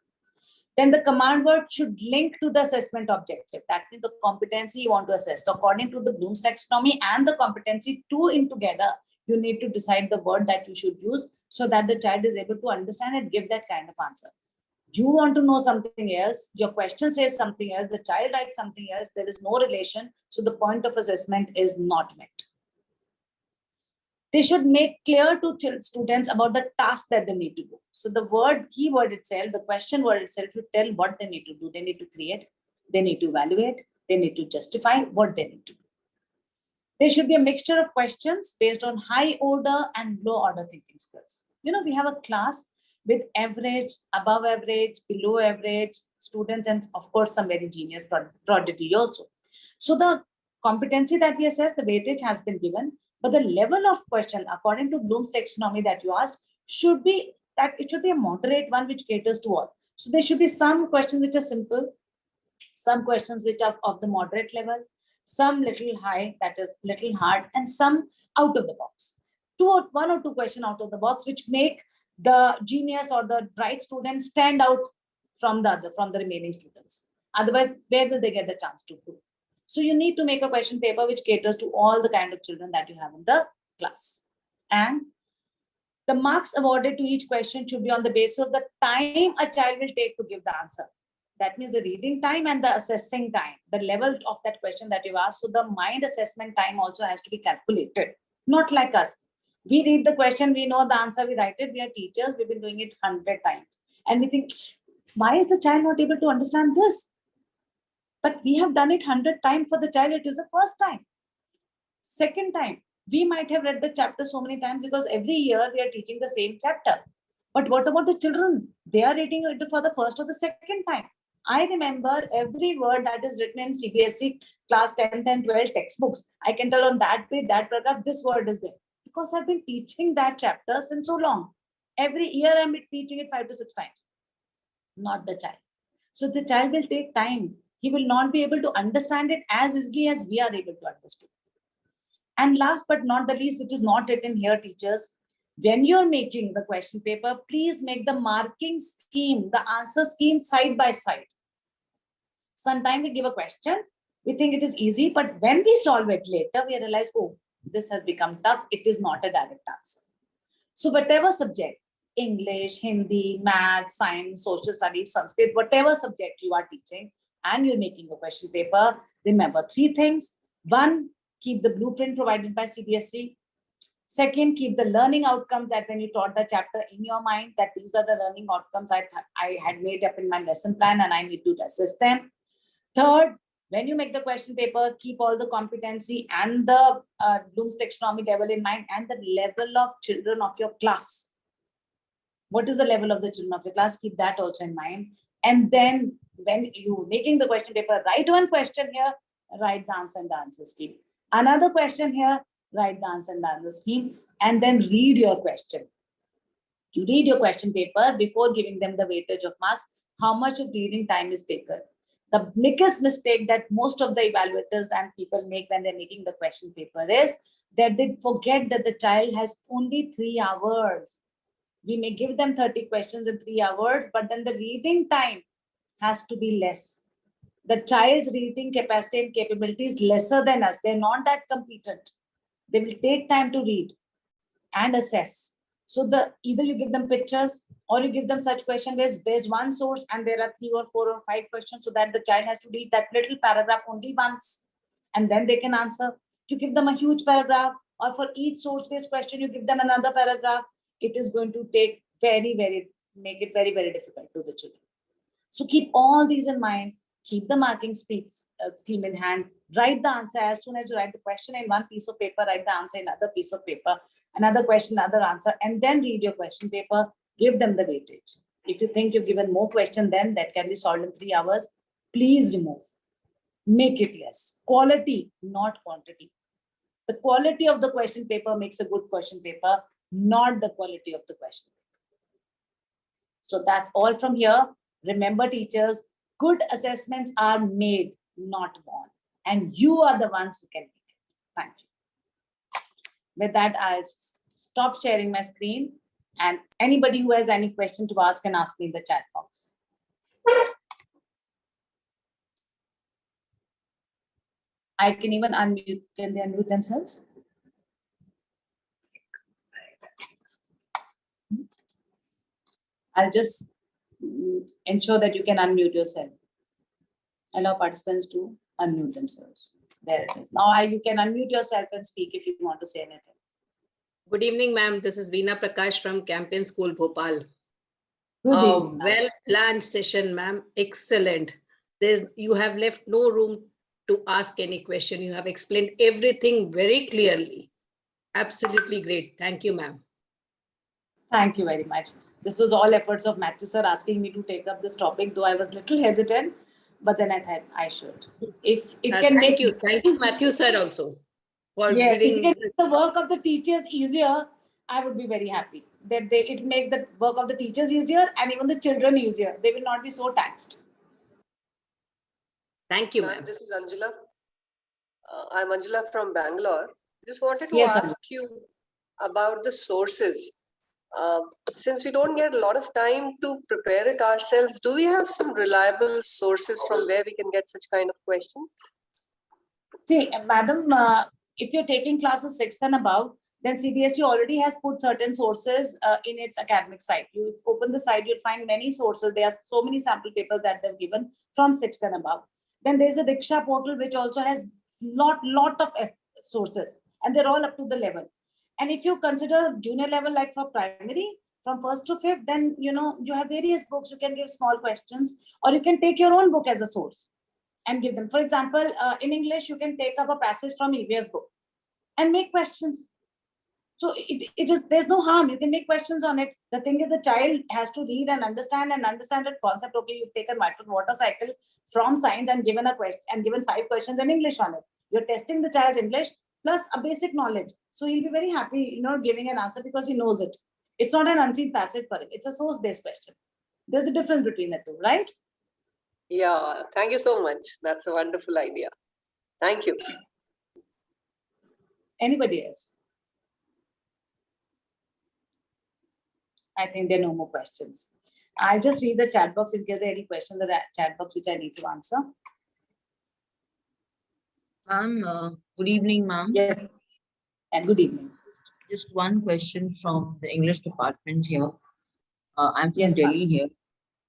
Then the command word should link to the assessment objective. That means the competency you want to assess. So according to the Bloom's taxonomy and the competency, two in together, you need to decide the word that you should use so that the child is able to understand and give that kind of answer. You want to know something else, your question says something else, the child writes something else, there is no relation, so the point of assessment is not met. They should make clear to students about the task that they need to do. So the keyword itself, the question word itself should tell what they need to do. They need to create, they need to evaluate, they need to justify what they need to do. There should be a mixture of questions based on high order and low order thinking skills. We have a class with average, above average, below average students, and of course, some very genius prodigy also. So the competency that we assess, the weightage has been given, but the level of question, according to Bloom's taxonomy that you asked, should be that it should be a moderate one which caters to all. So there should be some questions which are simple, some questions which are of the moderate level, some little high, that is little hard, and some out of the box. One or two questions out of the box which make the genius or the bright students stand out from the remaining students. Otherwise, where will they get the chance to prove? So you need to make a question paper which caters to all the kind of children that you have in the class. And the marks awarded to each question should be on the basis of the time a child will take to give the answer. That means the reading time and the assessing time, the level of that question that you've asked. So the mind assessment time also has to be calculated. Not like us. We read the question, we know the answer, we write it. We are teachers, we've been doing it 100 times. And we think, why is the child not able to understand this? But we have done it 100 times for the child. It is the first time. Second time, we might have read the chapter so many times because every year we are teaching the same chapter. But what about the children? They are reading it for the first or the second time. I remember every word that is written in CBSE class 10th and 12th textbooks. I can tell on that page, that paragraph, this word is there. Because I've been teaching that chapter since so long. Every year I'm teaching it 5 to 6 times. Not the child. So the child will take time. He will not be able to understand it as easily as we are able to understand. And last but not the least, which is not written here, teachers, when you're making the question paper, please make the marking scheme, the answer scheme side by side. Sometimes we give a question, we think it is easy, but when we solve it later, we realize, oh, this has become tough. It is not a direct answer. So whatever subject, English, Hindi, math, science, social studies, Sanskrit, whatever subject you are teaching and you're making a question paper, remember 3 things. 1, keep the blueprint provided by CBSE. Second, keep the learning outcomes that when you taught the chapter in your mind, that these are the learning outcomes I had made up in my lesson plan and I need to assess them. Third, when you make the question paper, keep all the competency and the Bloom's taxonomy level in mind and the level of children of your class. What is the level of the children of your class? Keep that also in mind. And then when you're making the question paper, write one question here, write the answer and the answer scheme. Another question here, write the answer and the answer scheme, and then read your question. You read your question paper before giving them the weightage of marks, how much of reading time is taken. The biggest mistake that most of the evaluators and people make when they're making the question paper is that they forget that the child has only 3 hours. We may give them 30 questions in 3 hours, but then the reading time has to be less. The child's reading capacity and capability is lesser than us. They're not that competent. They will take time to read and assess. So either you give them pictures or you give them such question where there's one source and there are 3 or 4 or 5 questions, so that the child has to read that little paragraph only once and then they can answer. You give them a huge paragraph, or for each source-based question, you give them another paragraph. It is going to take make it very, very difficult to the children. So keep all these in mind. Keep the marking scheme in hand. Write the answer as soon as you write the question in one piece of paper, write the answer in another piece of paper, another question, another answer, and then read your question paper. Give them the weightage. If you think you've given more question then that can be solved in 3 hours, please remove. Make it less. Quality, not quantity. The quality of the question paper makes a good question paper, not the quality of the question. So that's all from here. Remember, teachers, good assessments are made, not born. And you are the ones who can make it. Thank you. With that, I'll stop sharing my screen. And anybody who has any question to ask can ask me in the chat box. I can even unmute. Can they unmute themselves? I'll just ensure that you can unmute yourself. Allow participants to unmute themselves. There it is. Now you can unmute yourself and speak if you want to say anything. Good evening, ma'am. This is Veena Prakash from Campaign School, Bhopal. Good evening, well-planned session, ma'am. Excellent. You have left no room to ask any question. You have explained everything very clearly. Absolutely great. Thank you, ma'am. Thank you very much. This was all efforts of Matthew sir asking me to take up this topic, though I was a little hesitant, but then I thought I should. If it can thank you, Matthew sir, also. Yes, if it can make the work of the teachers easier, I would be very happy. that it make the work of the teachers easier and even the children easier. They will not be so taxed. Thank you, ma'am. This is Anjula. I'm Anjula from Bangalore. Just wanted to Yes, ask you about the sources. Since we don't get a lot of time to prepare it ourselves, do we have some reliable sources from where we can get such kind of questions? See, madam, if you're taking classes 6 and above, then CBSE already has put certain sources in its academic site. You open the site, you'll find many sources. There are so many sample papers that they've given from 6 and above. Then there's a Diksha portal, which also has lot of sources, and they're all up to the level. And if you consider junior level, like for primary, from 1st to 5th, then you have various books. You can give small questions, or you can take your own book as a source and give them. For example, in English, you can take up a passage from EVS book and make questions. So there's no harm. You can make questions on it. The thing is, the child has to read and understand that concept. Okay, you've taken water cycle from science and given a question and given 5 questions in English on it. You're testing the child's English plus a basic knowledge. So he'll be very happy, giving an answer because he knows it. It's not an unseen passage for him. It's a source-based question. There's a difference between the two, right? Yeah, thank you so much. That's a wonderful idea. Thank you. Anybody else? I think there are no more questions. I'll just read the chat box in case there are any questions in the chat box which I need to answer. Ma'am, good evening, ma'am. Yes, and good evening. Just one question from the English department here. I'm from Yes, Delhi here.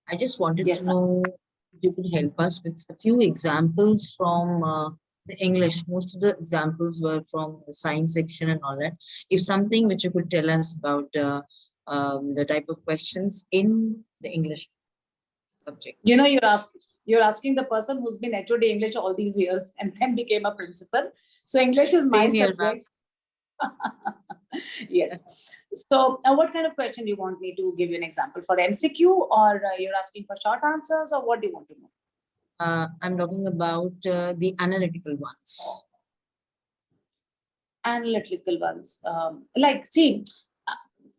I just wanted Yes, to know if you could help us with a few examples from the English. Most of the examples were from the science section and all that. If something which you could tell us about the type of questions in the English subject. You're asking the person who's been HOD English all these years and then became a principal. So English is my subject. Yes. So what kind of question do you want me to give you an example for MCQ, or you're asking for short answers, or what do you want to know? I'm talking about the analytical ones. Analytical ones.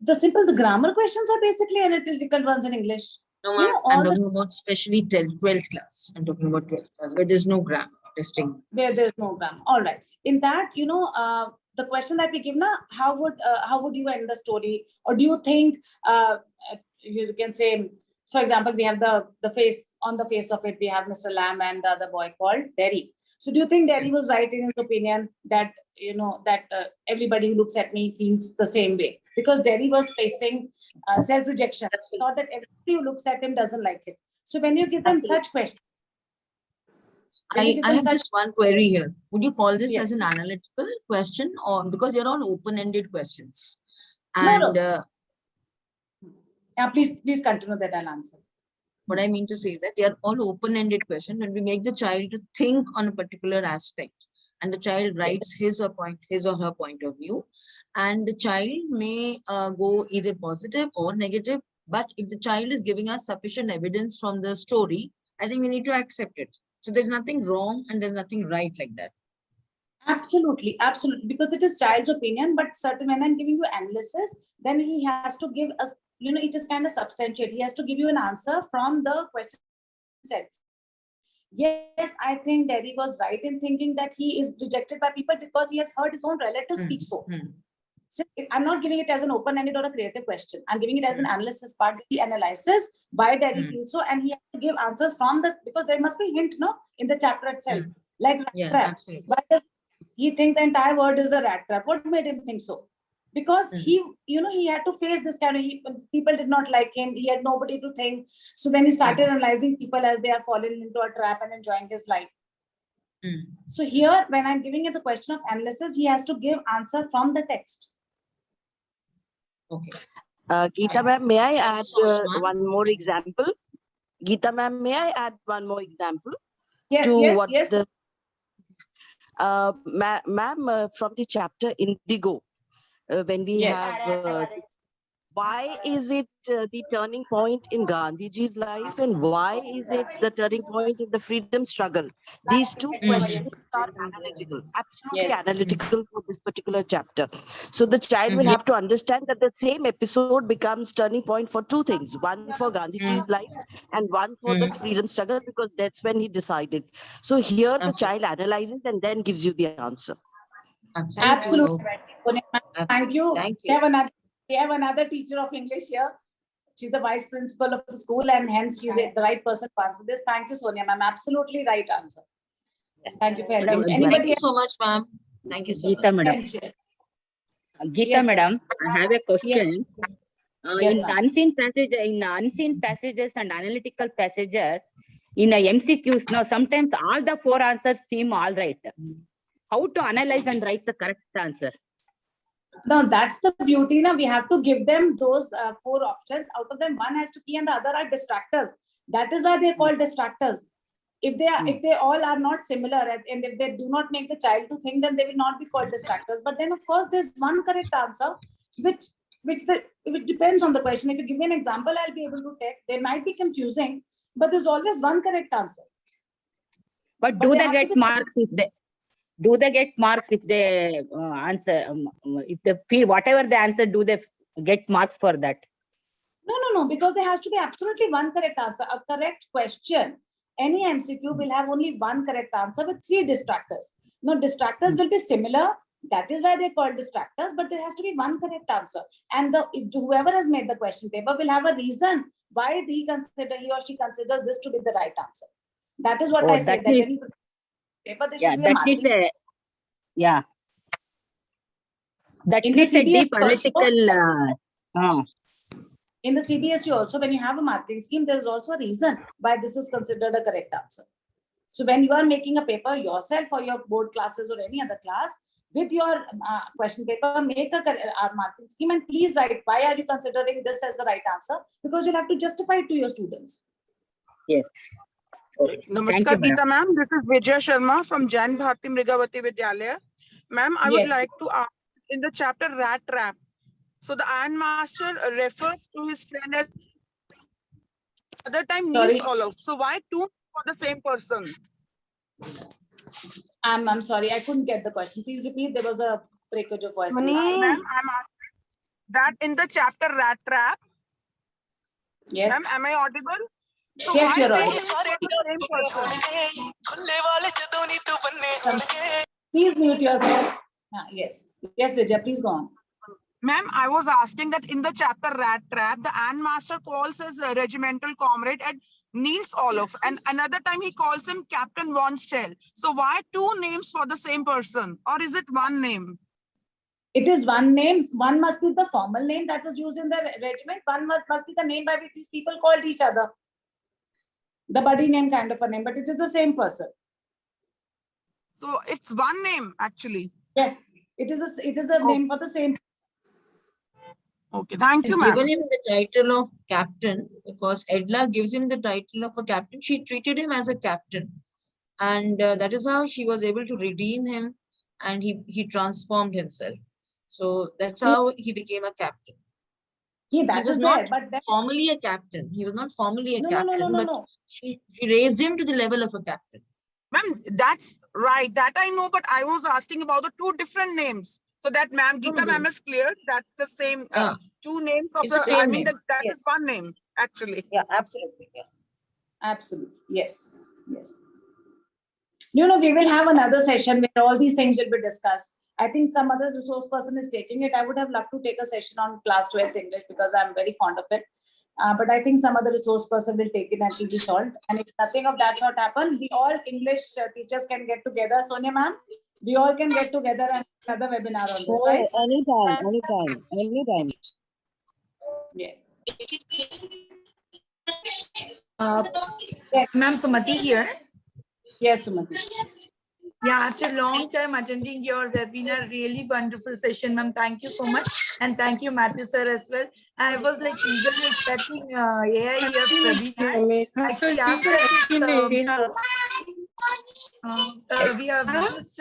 The grammar questions are basically analytical ones in English. No, I'm talking about especially 12th class. I'm talking about 12th class where there's no grammar testing. Where there's no grammar. All right. In that, the question that we give now, how would you end the story? Or do you think you can say, for example, we have the face on the face of it, we have Mr. Lamb and the other boy called Derry. So do you think Derry was right in his opinion that everybody who looks at me feels the same way? Because Derry was facing self-rejection. Thought that everybody who looks at him doesn't like it. So when you give them such questions, I have just one query here. Would you call this Yes. as an analytical question, or because they're all open-ended questions? And No. Please continue that I'll answer. What I mean to say is that they are all open-ended questions, and we make the child to think on a particular aspect, and the child writes his or her point of view, and the child may go either positive or negative. But if the child is giving us sufficient evidence from the story, I think we need to accept it. So there's nothing wrong and there's nothing right like that. Absolutely, because it is child's opinion. But when I'm giving you analysis, then he has to give us, it is kind of substantiate. He has to give you an answer from the question said. Yes, I think Derry was right in thinking that he is rejected by people because he has heard his own relatives speak so. So I'm not giving it as an open-ended or a creative question. I'm giving it as an analysis part. He analyzes why Derry feels so, and he has to give answers from because there must be hint, in the chapter itself. Like Yeah, trap. absolutely. Why does he thinks the entire world is a rat trap? What made him think so? Because he had to face this kind of, people did not like him. He had nobody to think. So then he started analyzing people as they are falling into a trap and enjoying his life. So here, when I'm giving you the question of analysis, he has to give answer from the text. Okay. Geeta ma'am, may I add one more example? Geeta ma'am, may I add one more example? Yes. Ma'am, from the chapter Indigo, when we have why is it the turning point in Gandhiji's life, and why is it the turning point in the freedom struggle? These two questions are analytical, absolutely Yes. analytical for this particular chapter. So the child will have to understand that the same episode becomes turning point for two things: one for Gandhiji's life and one for the freedom struggle, because that's when he decided. So here the child analyzes and then gives you the answer. Absolutely. Sonia ma'am, thank you. Thank We have another teacher of English here. She's the vice principal of the school, and hence she's the right person to answer this. Thank you, Sonia ma'am. Absolutely right answer. Thank you for helping. Thank Anybody you so much, ma'am. Thank you so much. Geeta madam. else? Geeta Yes, sir. madam, I have a question. Yes, In ma'am. unseen passages and analytical passages, in a MCQs, now sometimes all the four answers seem all right. How to analyze and write the correct answer? No, that's the beauty. Now we have to give them those four options. Out of them, one has to key and the other are distractors. That is why they are called distractors. If they all are not similar, and if they do not make the child to think, then they will not be called distractors. But then, of course, there's one correct answer, which depends on the question. If you give me an example, I'll be able to take. They might be confusing, but there's always one correct answer. But do they get marks if they? Do they get marks if they answer? If they feel whatever they answer, do they get marks for that? No, because there has to be absolutely one correct answer. A correct question. Any MCQ will have only one correct answer with three distractors. Now, distractors will be similar. That is why they're called distractors, but there has to be one correct answer. And whoever has made the question paper will have a reason why he or she considers this to be the right answer. That is what I said. That when you paper, there should be a marking. Yeah. That In needs the a deep CBQ analytical. In the CBSU also, when you have a marking scheme, there is also a reason why this is considered a correct answer. So when you are making a paper yourself for your board classes or any other class, with your question paper, make a marking scheme and please write why are you considering this as the right answer, because you'll have to justify it to your students. Yes. Okay. Namaskar, Geeta ma'am. This is Vidya Sharma from Jain Bharati Mrigavati Vidyalaya. Ma'am, I would like to ask, in the chapter Rat Trap, so the ironmaster refers to his friend as other time Niels Olof. So why two for the same person? I'm sorry, I couldn't get the question. Please repeat. There was a breakage of voice. Ma'am, I'm asking that in the chapter Rat Trap. Yes. Ma'am, am I audible? So yes, you're audible. Please mute yourself. Yes, Vidya, please go on. Ma'am, I was asking that in the chapter Rat Trap, the ironmaster calls his regimental comrade at Niels Olof, and another time he calls him Captain Von Stell. So why two names for the same person, or is it one name? It is one name. One must be the formal name that was used in the regiment. One must be the name by which these people called each other. The buddy name kind of a name, but it is the same person. So it's one name actually. Yes, it is a name for the same. Okay, thank you, ma'am. Given him the title of captain because Edla gives him the title of a captain. She treated him as a captain, and that is how she was able to redeem him, and he transformed himself. So that's how he became a captain. He was not formally a captain. He was not formally a captain, but she raised him to the level of a captain. Ma'am, that's right. That I know, but I was asking about the two different names. So that ma'am, Geeta ma'am is clear. That's the same two names of the same name. That is one name, actually. Yeah, absolutely. Yeah. Absolutely. Yes. We will have another session where all these things will be discussed. I think some other resource person is taking it. I would have loved to take a session on class 12th English because I'm very fond of it. But I think some other resource person will take it and it will be solved. And if nothing of that sort happen, we all English teachers can get together. Sonia ma'am, we all can get together and another webinar on this, right? Anytime. Yes. Ma'am, Sumati here. Yes, Sumati. Yeah, after a long time attending your webinar, really wonderful session, ma'am. Thank you so much. And thank you, Matthew sir, as well. I was like eagerly expecting AI here, Praveen. Actually, after we have just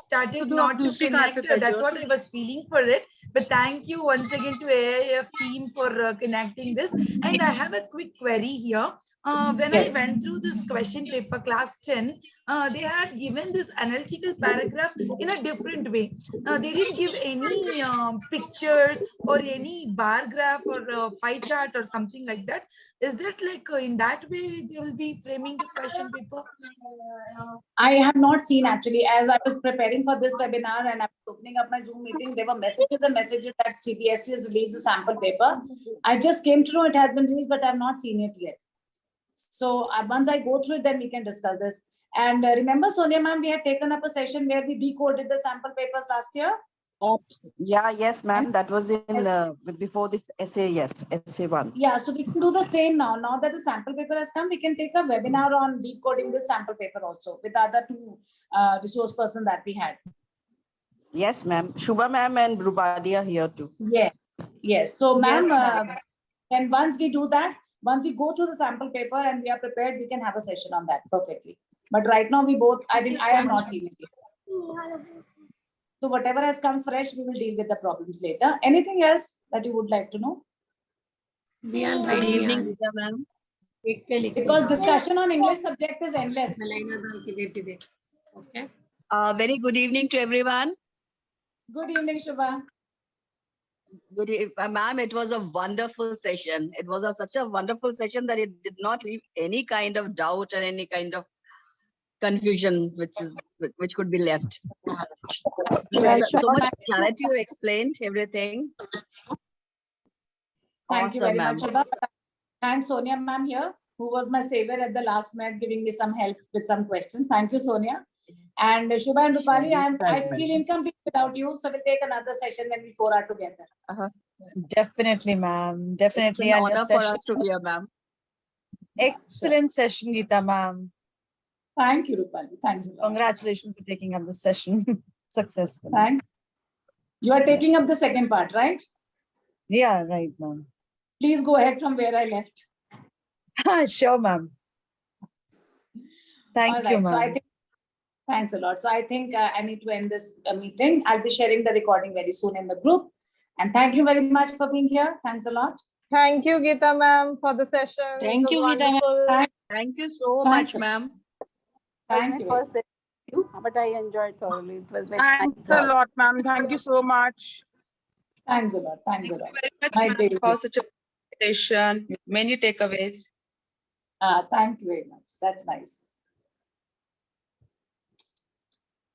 started not to connect. That's what I was feeling for it. But thank you once again to AIF team for connecting this. And I have a quick query here. When I Yes. went through this question paper, class 10, they had given this analytical paragraph in a different way. They didn't give any pictures or any bar graph or pie chart or something like that. Is that like in that way they will be framing the question paper? I have not seen actually. As I was preparing for this webinar and I was opening up my Zoom meeting, there were messages and messages that CBSE has released a sample paper. I just came to know it has been released, but I have not seen it yet. So once I go through it, then we can discuss this. And remember, Sonia ma'am, we had taken up a session where we decoded the sample papers last year. Yeah, yes, ma'am. That was in before this essay. Yes, essay 1. Yeah, so we can do the same now. Now that the sample paper has come, we can take a webinar on decoding this sample paper also with the other two resource person that we had. Yes, ma'am. Shubha ma'am and Rupali are here too. Yes, yes. So, ma'am, Yes, ma'am. and once we do that, once we go through the sample paper and we are prepared, we can have a session on that perfectly. But right now, we both, I have not seen it yet. So whatever has come fresh, we will deal with the problems later. Anything else that you would like to know? Good evening, Vidya ma'am. Because discussion on English subject is endless. Okay. Very good evening to everyone. Good evening, Shubha. Good evening, ma'am. It was a wonderful session. It was such a wonderful session that it did not leave any kind of doubt and any kind of confusion which could be left. So much clarity, you explained everything. Thank you Awesome, very ma'am. much, Shubha. Thanks, Sonia ma'am here, who was my savior at the last minute, giving me some help with some questions. Thank you, Sonia. And Shubha and Rupali, I feel incomplete without you. So we'll take another session when we four are together. Definitely, ma'am. Definitely. It's an And your honor for session, us to hear, ma'am. excellent session, Geeta, ma'am. Thank you, Rupali. Thanks a lot. Congratulations for taking up the session successfully. Thanks. You are taking up the second part, right? Yeah, right, ma'am. Please go ahead from where I left. Sure, ma'am. Thank you, So I ma'am. think, thanks a lot. So I think I need to end this meeting. I'll be sharing the recording very soon in the group. And thank you very much for being here. Thanks a lot. Thank you, Geeta ma'am, for the session. Thank you, Geeta ma'am. Thank you so much, ma'am. Thank you. First session, but I enjoyed thoroughly. It was very Thanks nice. a lot, ma'am. Thank you so much. Thanks a lot. Thanks a lot. Very much for such a session. Many takeaways. Thank you very much. That's nice.